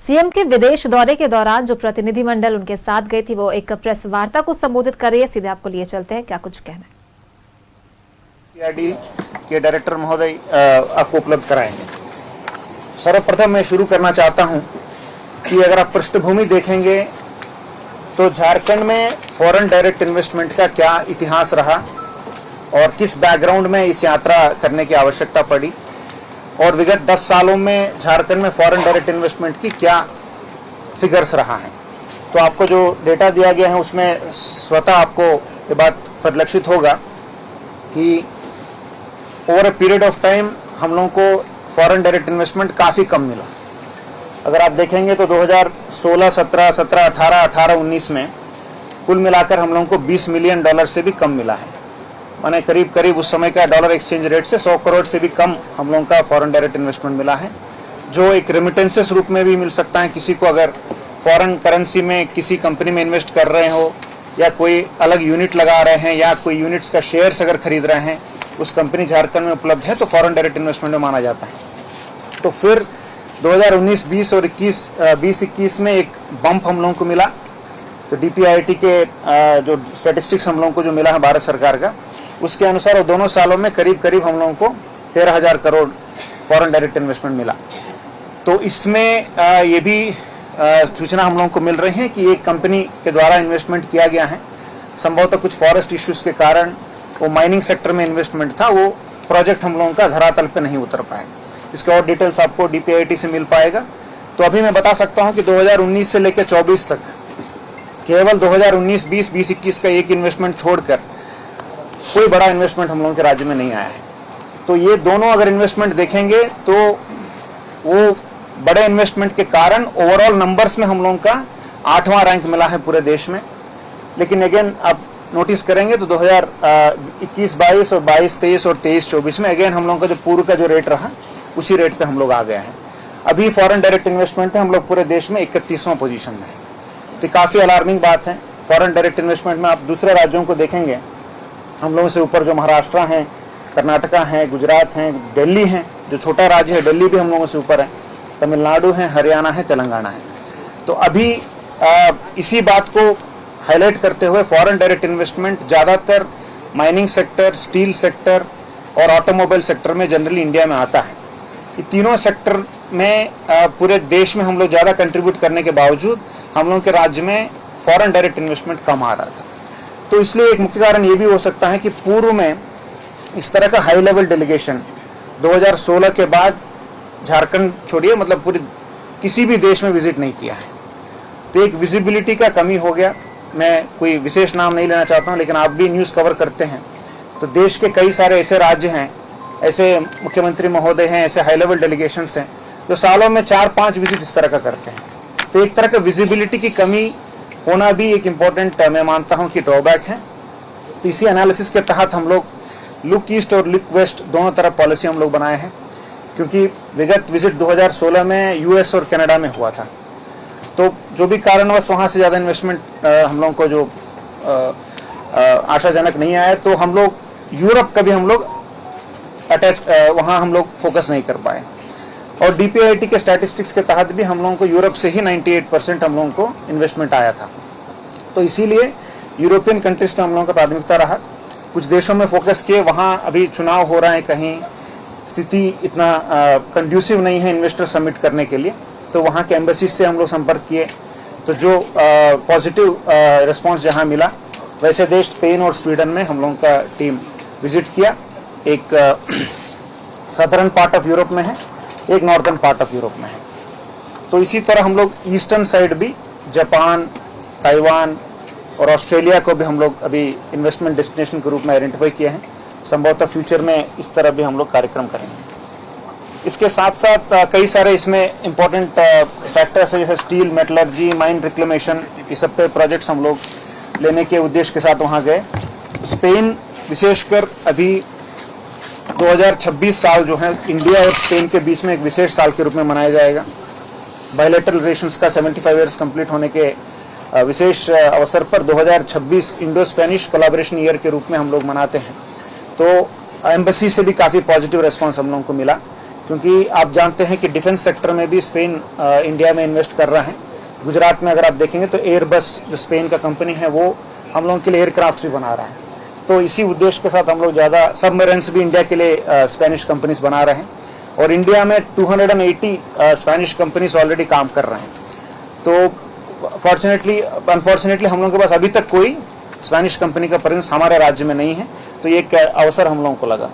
CM के विदेश दौरे के दौरान जो प्रतिनिधिमंडल उनके साथ गई थी वो एक प्रेस वार्ता को संबोधित कर रही है। सीधे आपको लिए चलते हैं, क्या कुछ कहना है। डीपीआईटी के डायरेक्टर महोदय आपको उपलब्ध कराएंगे। सर्वप्रथम मैं शुरू करना चाहता हूं कि अगर आप पृष्ठभूमि देखेंगे तो झारखंड में फॉरेन डायरेक्ट इन्वेस्टमेंट का क्या इतिहास रहा और किस बैकग्राउंड में इस यात्रा करने की आवश्यकता पड़ी और विगत 10 सालों में झारखंड में फॉरेन डायरेक्ट इन्वेस्टमेंट की क्या फिगर्स रहा है। तो आपको जो डेटा दिया गया है उसमें स्वतः आपको ये बात परिलक्षित होगा कि over a period of time हम लोगों को फॉरेन डायरेक्ट इन्वेस्टमेंट काफ़ी कम मिला। अगर आप देखेंगे तो 2016, 17, 18, 19 में कुल मिलाकर हम लोगों को $20 मिलियन से भी कम मिला है। माने करीब करीब उस समय का डॉलर एक्सचेंज रेट से 100 करोड़ से भी कम हम लोगों का फॉरेन डायरेक्ट इन्वेस्टमेंट मिला है, जो एक रेमिटेंसेस रूप में भी मिल सकता है। किसी को अगर फॉरेन करेंसी में किसी कंपनी में इन्वेस्ट कर रहे हो या कोई अलग यूनिट लगा रहे हैं या कोई यूनिट्स का शेयर्स अगर खरीद रहे हैं, उस कंपनी झारखंड में उपलब्ध है तो फॉरेन डायरेक्ट इन्वेस्टमेंट में माना जाता है। तो फिर 2019, 20 और 20-21 में एक बम्प हम लोगों को मिला। तो डीपीआईटी के जो स्टैटिस्टिक्स हम लोगों को जो मिला है भारत सरकार का, उसके अनुसार दोनों सालों में करीब करीब हम लोगों को 13,000 करोड़ फॉरेन डायरेक्ट इन्वेस्टमेंट मिला। तो इसमें ये भी सूचना हम लोगों को मिल रही है कि एक कंपनी के द्वारा इन्वेस्टमेंट किया गया है। संभवतः कुछ फॉरेस्ट इश्यूज के कारण वो माइनिंग सेक्टर में इन्वेस्टमेंट था, वो प्रोजेक्ट हम लोगों का धरातल पे नहीं उतर पाए। इसके और डिटेल्स आपको डीपीआईटी से मिल पाएगा। तो अभी मैं बता सकता हूँ कि 2019 से लेकर 24 तक केवल 2019, 20, 20-21 का एक इन्वेस्टमेंट छोड़कर कोई बड़ा इन्वेस्टमेंट हम लोगों के राज्य में नहीं आया है। तो ये दोनों अगर इन्वेस्टमेंट देखेंगे तो वो बड़े इन्वेस्टमेंट के कारण ओवरऑल नंबर्स में हम लोगों का 8वां रैंक मिला है पूरे देश में। लेकिन अगेन आप नोटिस करेंगे तो 2021-22 और 22-23 और 23-24 में अगेन हम लोगों का जो पूर्व का जो रेट रहा उसी रेट पे हम लोग आ गए हैं। अभी फॉरेन डायरेक्ट इन्वेस्टमेंट में हम लोग पूरे देश में 31वां पोजीशन में है। तो काफ़ी अलार्मिंग बात है। फॉरेन डायरेक्ट इन्वेस्टमेंट में आप दूसरे राज्यों को देखेंगे, हम लोगों से ऊपर जो महाराष्ट्र हैं, कर्नाटका हैं, गुजरात हैं, दिल्ली हैं, जो छोटा राज्य है दिल्ली भी हम लोगों से ऊपर है, तमिलनाडु है, हरियाणा है, तेलंगाना है। तो अभी इसी बात को हाईलाइट करते हुए फॉरेन डायरेक्ट इन्वेस्टमेंट ज़्यादातर माइनिंग सेक्टर, स्टील सेक्टर और ऑटोमोबाइल सेक्टर में जनरली इंडिया में आता है। ये तीनों सेक्टर में पूरे देश में हम लोग ज़्यादा कंट्रीब्यूट करने के बावजूद हम लोगों के राज्य में फॉरेन डायरेक्ट इन्वेस्टमेंट कम आ रहा था। तो इसलिए एक मुख्य कारण ये भी हो सकता है कि पूर्व में इस तरह का हाई लेवल डेलीगेशन 2016 के बाद झारखंड छोड़िए, मतलब पूरे किसी भी देश में विजिट नहीं किया है। तो एक विजिबिलिटी का कमी हो गया। मैं कोई विशेष नाम नहीं लेना चाहता हूँ, लेकिन आप भी न्यूज़ कवर करते हैं तो देश के कई सारे ऐसे राज्य हैं, ऐसे मुख्यमंत्री महोदय हैं, ऐसे हाई लेवल डेलीगेशंस हैं जो सालों में 4-5 विजिट इस तरह का करते हैं। तो एक तरह का विजिबिलिटी की कमी होना भी एक इम्पॉर्टेंट मैं मानता हूँ कि ड्रॉबैक है। तो इसी एनालिसिस के तहत हम लोग लुक ईस्ट और लुक वेस्ट दोनों तरफ पॉलिसी हम लोग बनाए हैं, क्योंकि विगत विजिट 2016 में यूएस और कनाडा में हुआ था। तो जो भी कारणवश वहाँ से ज़्यादा इन्वेस्टमेंट हम लोगों को जो आशाजनक नहीं आया, तो हम लोग यूरोप का भी हम लोग वहाँ हम लोग फोकस नहीं कर पाए। और डीपीआईटी के स्टैटिस्टिक्स के तहत भी हम लोगों को यूरोप से ही 98% हम लोगों को इन्वेस्टमेंट आया था। तो इसीलिए यूरोपियन कंट्रीज में हम लोगों का प्राथमिकता रहा। कुछ देशों में फोकस किए, वहाँ अभी चुनाव हो रहा है, कहीं स्थिति इतना कंड्यूसिव नहीं है इन्वेस्टर समिट करने के लिए, तो वहाँ के एम्बेसी से हम लोग संपर्क किए। तो जो पॉजिटिव रिस्पॉन्स जहाँ मिला, वैसे देश स्पेन और स्वीडन में हम लोगों का टीम विजिट किया। एक सदर्न पार्ट ऑफ यूरोप में है, एक नॉर्दर्न पार्ट ऑफ यूरोप में है। तो इसी तरह हम लोग ईस्टर्न साइड भी जापान, ताइवान और ऑस्ट्रेलिया को भी हम लोग अभी इन्वेस्टमेंट डेस्टिनेशन के रूप में आइडेंटिफाई किए हैं। संभवतः फ्यूचर में इस तरह भी हम लोग कार्यक्रम करेंगे। इसके साथ साथ कई सारे इसमें इम्पोर्टेंट फैक्टर्स हैं, जैसे स्टील, मेटलर्जी, माइन रिक्लेमेशन, ये सब पे प्रोजेक्ट्स हम लोग लेने के उद्देश्य के साथ वहाँ गए। स्पेन विशेषकर अभी 2026 साल जो है इंडिया और स्पेन के बीच में एक विशेष साल के रूप में मनाया जाएगा। बायलैटरल रिलेशंस का 75 ईयर्स कंप्लीट होने के विशेष अवसर पर 2026 इंडो स्पेनिश कोलैबोरेशन ईयर के रूप में हम लोग मनाते हैं। तो एम्बेसी से भी काफ़ी पॉजिटिव रेस्पॉन्स हम लोगों को मिला क्योंकि आप जानते हैं कि डिफेंस सेक्टर में भी स्पेन इंडिया में इन्वेस्ट कर रहा है। गुजरात में अगर आप देखेंगे तो एयरबस जो स्पेन का कंपनी है वो हम लोगों के लिए एयरक्राफ्ट भी बना रहा है। तो इसी उद्देश्य के साथ हम लोग ज़्यादा सबमरीन्स भी इंडिया के लिए स्पेनिश कंपनीज बना रहे हैं और इंडिया में 280 स्पेनिश कंपनीज ऑलरेडी काम कर रहे हैं। तो अनफॉर्चुनेटली हम लोगों के पास अभी तक कोई स्पेनिश कंपनी का प्रेजेंस हमारे राज्य में नहीं है, तो ये एक अवसर हम लोगों को लगा।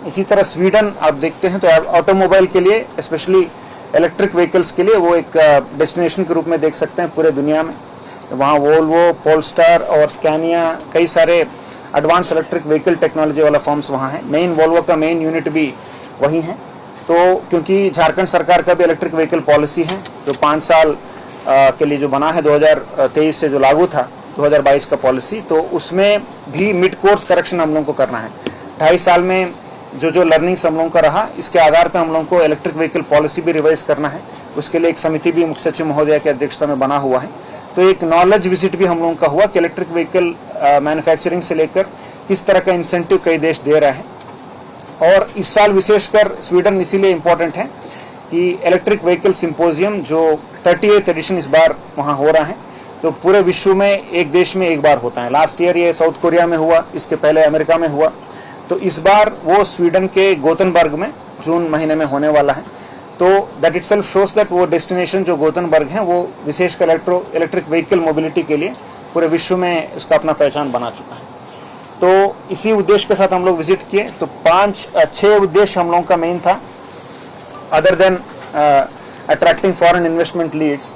इसी तरह स्वीडन आप देखते हैं तो ऑटोमोबाइल के लिए, स्पेशली इलेक्ट्रिक व्हीकल्स के लिए वो एक डेस्टिनेशन के रूप में देख सकते हैं पूरे दुनिया में। वहाँ वोल्वो, पोलस्टार और स्कैनिया, कई सारे एडवांस इलेक्ट्रिक व्हीकल टेक्नोलॉजी वाला फॉर्म्स वहाँ हैं। मेन वोल्वो का मेन यूनिट भी वही है। तो क्योंकि झारखंड सरकार का भी इलेक्ट्रिक व्हीकल पॉलिसी है जो 5 साल के लिए जो बना है, 2023 से जो लागू था 2022 का पॉलिसी, तो उसमें भी मिड कोर्स करेक्शन हम लोगों को करना है। 2.5 साल में जो लर्निंग्स हम लोगों का रहा, इसके आधार पे हम लोगों को इलेक्ट्रिक व्हीकल पॉलिसी भी रिवाइज करना है। उसके लिए एक समिति भी मुख्य सचिव महोदय की अध्यक्षता में बना हुआ है। तो एक नॉलेज विजिट भी हम लोगों का हुआ कि इलेक्ट्रिक व्हीकल मैन्युफैक्चरिंग से लेकर किस तरह का इंसेंटिव कई देश दे रहे हैं। और इस साल विशेषकर स्वीडन इसीलिए इम्पोर्टेंट है कि इलेक्ट्रिक व्हीकल सिंपोजियम जो 38th एडिशन इस बार वहाँ हो रहा है, तो पूरे विश्व में एक देश में एक बार होता है। लास्ट ईयर ये साउथ कोरिया में हुआ, इसके पहले अमेरिका में हुआ, तो इस बार वो स्वीडन के गोथनबर्ग में जून महीने में होने वाला है। तो दैट इटसेल्फ शोज दैट वो डेस्टिनेशन जो गोथनबर्ग है वो विशेषकर इलेक्ट्रिक व्हीकल मोबिलिटी के लिए पूरे विश्व में उसका अपना पहचान बना चुका है। तो इसी उद्देश्य के साथ हम लोग विजिट किए। तो 5-6 उद्देश्य हम लोगों का मेन था। Other than attracting foreign investment leads,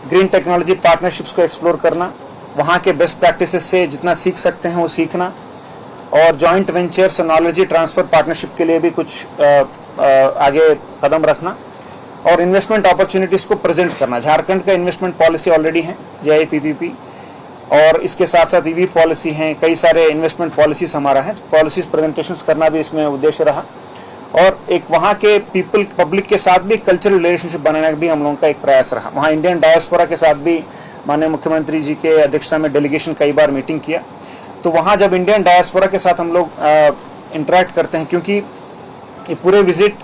green technology partnerships को एक्सप्लोर करना, वहाँ के बेस्ट प्रैक्टिसेस से जितना सीख सकते हैं वो सीखना, और जॉइंट वेंचर्स और नॉलेज ट्रांसफर पार्टनरशिप के लिए भी कुछ आगे कदम रखना, और इन्वेस्टमेंट अपॉर्चुनिटीज़ को प्रेजेंट करना। झारखंड का इन्वेस्टमेंट पॉलिसी ऑलरेडी है, JIPPP, और इसके साथ साथ EV पॉलिसी हैं, कई सारे इन्वेस्टमेंट पॉलिसीज हमारा है। पॉलिसीज प्रेजेंटेशंस करना भी इसमें उद्देश्य रहा, और एक वहाँ के पब्लिक के साथ भी कल्चरल रिलेशनशिप बनाने का भी हम लोगों का एक प्रयास रहा। वहाँ इंडियन डायस्पोरा के साथ भी माननीय मुख्यमंत्री जी के अध्यक्षता में डेलीगेशन कई बार मीटिंग किया। तो वहाँ जब इंडियन डायस्पोरा के साथ हम लोग इंटरेक्ट करते हैं, क्योंकि ये पूरे विजिट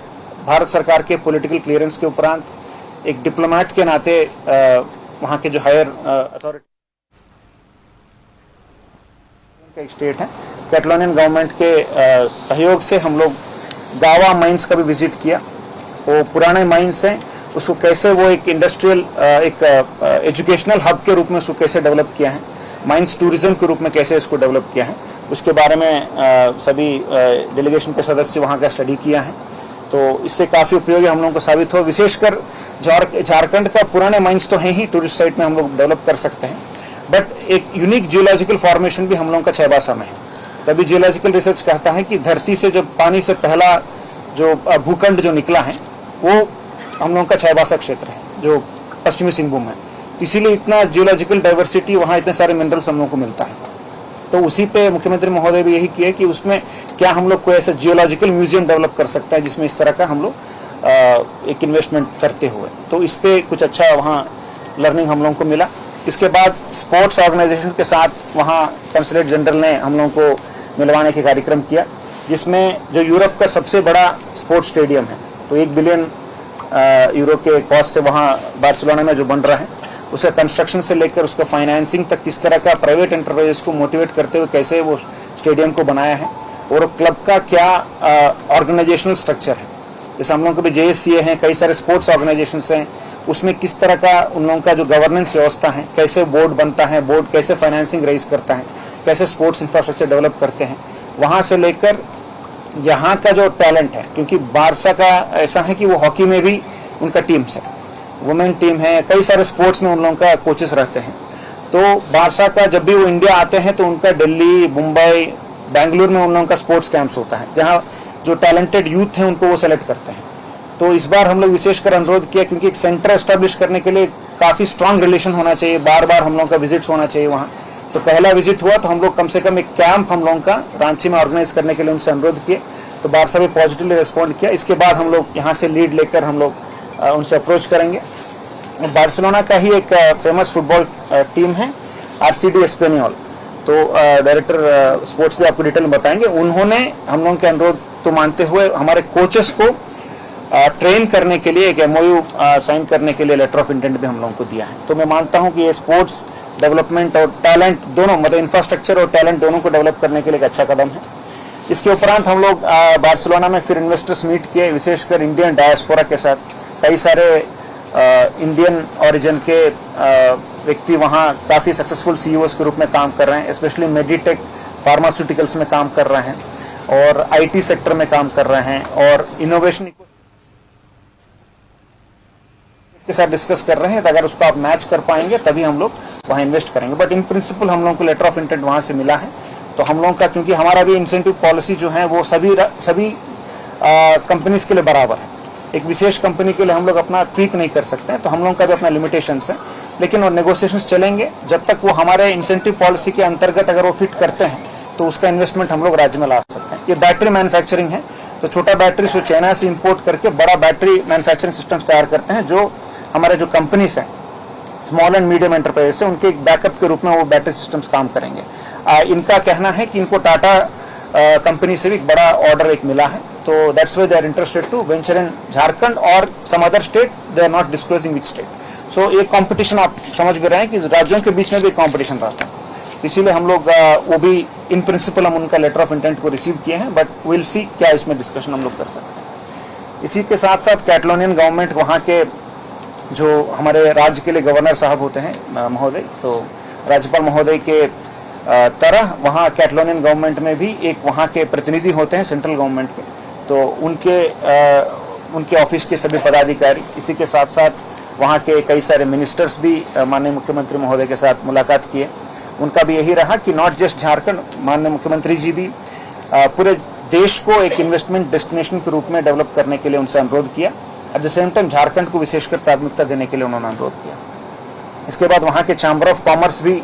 भारत सरकार के पॉलिटिकल क्लियरेंस के उपरांत एक डिप्लोमेट के नाते वहाँ के जो हायर अथॉरिटी का एक स्टेट है, कैटलोनियन गवर्नमेंट के सहयोग से हम लोग गावा माइंस का भी विजिट किया। वो पुराने माइंस हैं, उसको कैसे वो एक इंडस्ट्रियल एक एजुकेशनल हब के रूप में उसको कैसे डेवलप किया है, माइंस टूरिज्म के रूप में कैसे इसको डेवलप किया है, उसके बारे में सभी डेलीगेशन के सदस्य वहाँ का स्टडी किया है। तो इससे काफ़ी उपयोगी हम लोगों को साबित हो। विशेषकर झारखंड का पुराने माइंस तो हैं ही, टूरिस्ट साइट में हम लोग डेवलप कर सकते हैं, बट एक यूनिक जियोलॉजिकल फॉर्मेशन भी हम लोगों का छैबासा में है। तभी जियोलॉजिकल रिसर्च कहता है कि धरती से जब पानी से पहला जो भूखंड जो निकला है वो हम लोगों का छैबासा क्षेत्र है जो पश्चिमी सिंहभूम है। तो इसीलिए इतना जियोलॉजिकल डाइवर्सिटी, वहाँ इतने सारे मिनरल्स हम लोगों को मिलता है। तो उसी पे मुख्यमंत्री महोदय भी यही किए कि उसमें क्या हम लोग कोई ऐसा जियोलॉजिकल म्यूजियम डेवलप कर सकते हैं जिसमें इस तरह का हम लोग एक इन्वेस्टमेंट करते हुए। तो इस पे कुछ अच्छा वहाँ लर्निंग हम लोगों को मिला। इसके बाद स्पोर्ट्स ऑर्गेनाइजेशन के साथ वहाँ कंसुलेट जनरल ने हम लोगों को मिलवाने के कार्यक्रम किया, जिसमें जो यूरोप का सबसे बड़ा स्पोर्ट्स स्टेडियम है, तो 1 बिलियन यूरो के कॉस्ट से वहाँ बार्सिलोना में जो बन रहा है, उसका कंस्ट्रक्शन से लेकर उसका फाइनेंसिंग तक किस तरह का प्राइवेट एंटरप्राइजेस को मोटिवेट करते हुए कैसे वो स्टेडियम को बनाया है, और क्लब का क्या ऑर्गेनाइजेशनल स्ट्रक्चर है। जैसे हम लोगों को भी JSCA हैं, कई सारे स्पोर्ट्स ऑर्गेनाइजेशंस हैं, उसमें किस तरह का उन लोगों का जो गवर्नेंस व्यवस्था है, कैसे बोर्ड बनता है, बोर्ड कैसे फाइनेंसिंग रेज करता है, कैसे स्पोर्ट्स इंफ्रास्ट्रक्चर डेवलप करते हैं, वहाँ से लेकर यहाँ का जो टैलेंट है, क्योंकि बारसा का ऐसा है कि वो हॉकी में भी उनका टीम्स है, वुमेन टीम है, कई सारे स्पोर्ट्स में उन लोगों का कोचेस रहते हैं। तो बारसा का जब भी वो इंडिया आते हैं तो उनका दिल्ली, मुंबई, बेंगलुरु में उन लोगों का स्पोर्ट्स कैंप्स होता है, जहाँ जो टैलेंटेड यूथ हैं उनको वो सेलेक्ट करते हैं। तो इस बार हम लोग विशेषकर अनुरोध किया, क्योंकि एक सेंटर एस्टेब्लिश करने के लिए काफ़ी स्ट्रांग रिलेशन होना चाहिए, बार बार हम लोगों का विजिट्स होना चाहिए वहाँ। तो पहला विजिट हुआ तो हम लोग कम से कम एक कैंप हम लोगों का रांची में ऑर्गेनाइज करने के लिए उनसे अनुरोध किए, तो बारसा भी पॉजिटिवली रिस्पॉन्ड किया। इसके बाद हम लोग यहाँ से लीड लेकर हम लोग उनसे अप्रोच करेंगे। बार्सिलोना का ही एक फेमस फुटबॉल टीम है RCD एस्पेनियोल, तो डायरेक्टर स्पोर्ट्स भी आपको डिटेल में बताएंगे। उन्होंने हम लोगों के अनुरोध तो मानते हुए हमारे कोचेस को ट्रेन करने के लिए एक MOU साइन करने के लिए लेटर ऑफ इंटेंट भी हम लोगों को दिया है। तो मैं मानता हूं कि ये स्पोर्ट्स डेवलपमेंट और टैलेंट दोनों, मतलब इंफ्रास्ट्रक्चर और टैलेंट दोनों को डेवलप करने के लिए एक अच्छा कदम है। इसके उपरांत हम लोग बार्सिलोना में फिर इन्वेस्टर्स मीट किए, विशेषकर इंडियन डायस्पोरा के साथ। कई सारे इंडियन ओरिजिन के व्यक्ति वहाँ काफ़ी सक्सेसफुल CEOs के रूप में काम कर रहे हैं, स्पेशली मेडिटेक फार्मास्यूटिकल्स में काम कर रहे हैं और IT सेक्टर में काम कर रहे हैं और इनोवेशन के साथ डिस्कस कर रहे हैं। तो अगर उसको आप मैच कर पाएंगे तभी हम लोग वहाँ इन्वेस्ट करेंगे। बट इन प्रिंसिपल हम लोगों को लेटर ऑफ इंटेंट वहाँ से मिला है। तो हम लोगों का, क्योंकि हमारा भी इंसेंटिव पॉलिसी जो है वो सभी कंपनीज के लिए बराबर है, एक विशेष कंपनी के लिए हम लोग अपना ट्वीक नहीं कर सकते हैं। तो हम लोगों का भी अपना लिमिटेशंस है, लेकिन वो नेगोशिएशंस चलेंगे जब तक वो हमारे इंसेंटिव पॉलिसी के अंतर्गत अगर वो फिट करते हैं तो उसका इन्वेस्टमेंट हम लोग राज्य में ला सकते हैं। ये बैटरी मैन्युफैक्चरिंग है, तो छोटा बैटरी से चाइना से इंपोर्ट करके बड़ा बैटरी मैन्युफैक्चरिंग सिस्टम्स तैयार करते हैं, जो हमारे जो कंपनीज हैं स्मॉल एंड मीडियम एंटरप्राइज से उनके एक बैकअप के रूप में वो बैटरी सिस्टम्स काम करेंगे। इनका कहना है कि इनको टाटा कंपनी से भी एक बड़ा ऑर्डर एक मिला है, तो that's why they are interested to venture in Jharkhand और some other state, they are not disclosing which state. So ये कंपटीशन आप समझ भी रहे हैं कि राज्यों के बीच में भी कंपटीशन रहता है, तो इसीलिए हम लोग वो भी इन प्रिंसिपल हम उनका लेटर ऑफ इंटेंट को रिसीव किए हैं, बट विल सी क्या इसमें डिस्कशन हम लोग कर सकते हैं। इसी के साथ साथ कैटलोनियन गवर्नमेंट, वहाँ के जो हमारे राज्य के लिए गवर्नर साहब होते हैं महोदय, तो राज्यपाल महोदय के तरह वहाँ कैटलोनियन गवर्नमेंट में भी एक वहाँ के प्रतिनिधि होते हैं सेंट्रल गवर्नमेंट के, तो उनके ऑफिस के सभी पदाधिकारी, इसी के साथ साथ वहाँ के कई सारे मिनिस्टर्स भी माननीय मुख्यमंत्री महोदय के साथ मुलाकात किए। उनका भी यही रहा कि नॉट जस्ट झारखंड, माननीय मुख्यमंत्री जी भी पूरे देश को एक इन्वेस्टमेंट डेस्टिनेशन के रूप में डेवलप करने के लिए उनसे अनुरोध किया। At the same time Jharkhand को विशेषकर प्राथमिकता देने के लिए उन्होंने अनुरोध किया। इसके बाद वहाँ के चैम्बर ऑफ कॉमर्स भी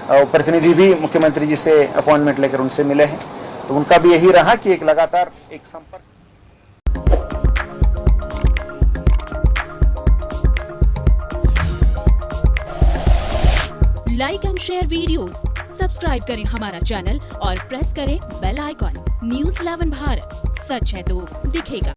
प्रतिनिधि भी मुख्यमंत्री जी से अपॉइंटमेंट लेकर उनसे मिले हैं, तो उनका भी यही रहा कि एक लगातार एक संपर्क। Like and share videos, subscribe करें हमारा चैनल और प्रेस करें बेल आइकॉन। News 11 भारत, सच है तो दिखेगा।